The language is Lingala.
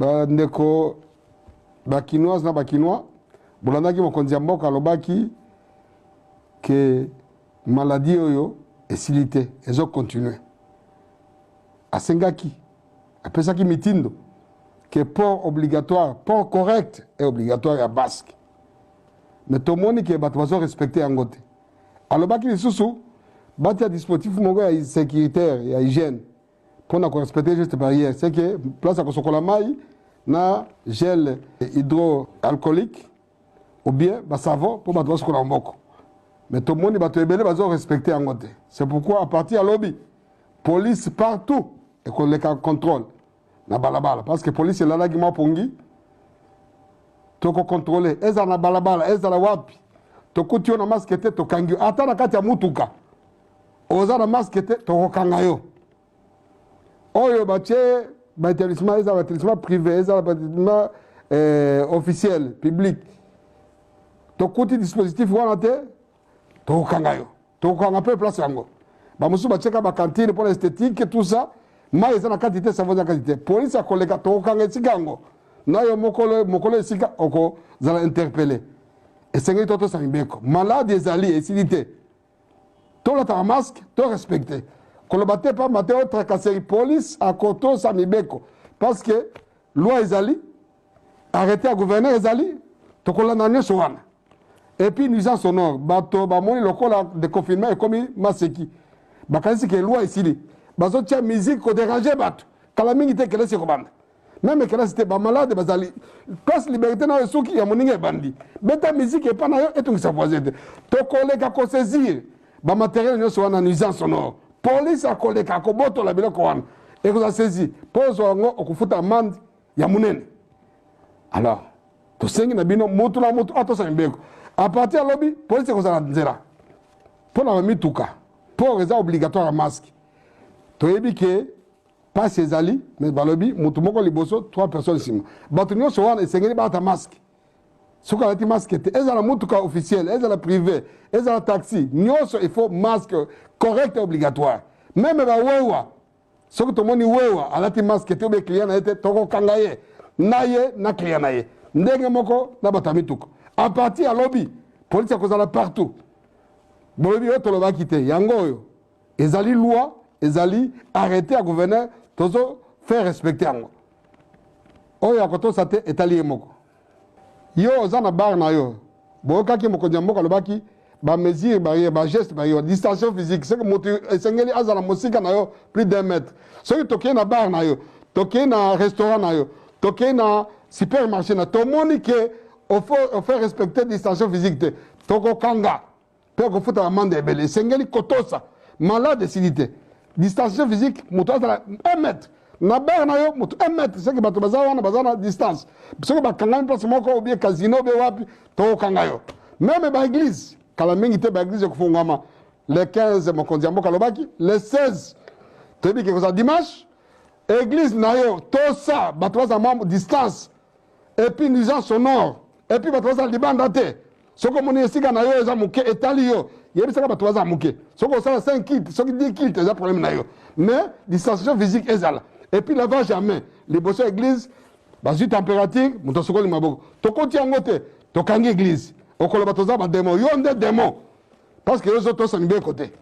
bandeko bakinoise na bakinois bolandaki mokonzi ya mboka alobaki ke maladie oyo esili te ezokontinue. Asengaki apesaki mitindo que port obligatoire, port correct est obligatoire à basque. Mais tout le monde qui est respecté en côté. Alors, il y a un dispositif sécuritaire et hygiène pour respecter juste barrière. C'est que place à Kosokolamaï, na gel hydroalcoolique ou bien savon pour battre ce mboko. Mais tout le monde va respecter en côté. C'est pourquoi à partir de lobby, police partout et qu'on les contrôle. Na balabala parce que police est là qui m'a pongi toko contrôler eza na balabala eza la wapi toko tio na masque te to kangi ata na kati ya mutuka oza na masque te to kanga yo oyo bache ba établissement eza ba établissement privé eza ba établissement officiel public toko ti dispositif wana te to kanga yo to kanga pe place yango ba musu bacheka ba cantine pour l'esthétique et tout ça. Mais ils ont la quantité, ça vaut la quantité. Police a collègue à Tokanga et Sigango. Nayo Mokolo et Sika, Oko, vous allez interpeller. Et c'est un toto Sanibeko. Malade des alliés et silité. Tout le temps masque, tout respecté. Quand le batte pas, maté autre casserie. Police à Koto Sanibeko. Parce que, loi les alliés, arrêté à gouverner les alliés, Tokola Nanyo Sowana. Et puis, nuisance sonore. Bato, Bamoni, le col de confinement est comme Maseki. Bakasi que loi est silité. Bazo tia musique ko déranger bato kala mingi te kele se kobanda même kele c'était ba malade bazali place liberté na soki ya moninga bandi beta musique e pa na yo etungi sa voisin to koleka ko saisir ba matériel nyonso wana nuisance sonore police a koleka ko boto la biloko wana e ko saisir pose ngo okufuta amende ya munene. Alors to sengi na bino moto na moto ato sa mbeko à partir lobby police ko za nzela pour na mituka pour eza obligatoire à masque. Toyebi que pas ses alliés, mais balobi, mutumoko liboso, 3 personnes ici. Batunyo sowan et sengeli bata masque. Ce qu'on a dit masque, est la mutuka officielle, est la privée, est la taxi. Nyoso il faut masque correct et obligatoire. Même ba wewa, ce que tout le monde wewa, a la ti masque te be client na été toko kangaye, naye na client naye. Ndenge moko na batamituko. À partir à lobby, police ko zala partout. Balobi yo to lo ba quitter, yango yo. Ezali loi ezali arrêter à gouverner tozo faire respecter ango oyo akoto sate etali moko yo ozana bar na yo boka ki moko nyamboka lobaki ba mesure barrière ba geste barrière distanciation physique c'est que moto esengeli azala mosika na yo plus d'1 mètre ce que toké na bar na yo toké na restaurant na yo toké na supermarché na to moni que on fait respecter distanciation physique te toko kanga pe ko futa amande ebele esengeli kotosa malade silité. Distanciation physique, moto 1 mètre. Na bar na yo, moto 1 mètre. C'est que bato bazana distance. Parce que bakanga place moko ou bien casino be wapi to kanga yo. Même ba église, kala mingi te ba église ko fungama. Le 15 mokonzi mboka lobaki, le 16 tebi ke ko dimanche, église na yo, to ça bato bazana distance. Et puis nuisance sonore. Et puis bato bazana libanda te. Soko moni esika na yo eza muke etali yo. Yebisaka bato baza muke. Soko sala 5 kits, soki 10 kits, eza problème na yo. Mais distanciation physique ezala. Et puis lavage à main. Les bosso église, bazu température, muto soko limaboko. Toko ti angote, to kangi église. Okolo bato za ba démon, yo nde démon. Parce que yo zo to sa nibe côté.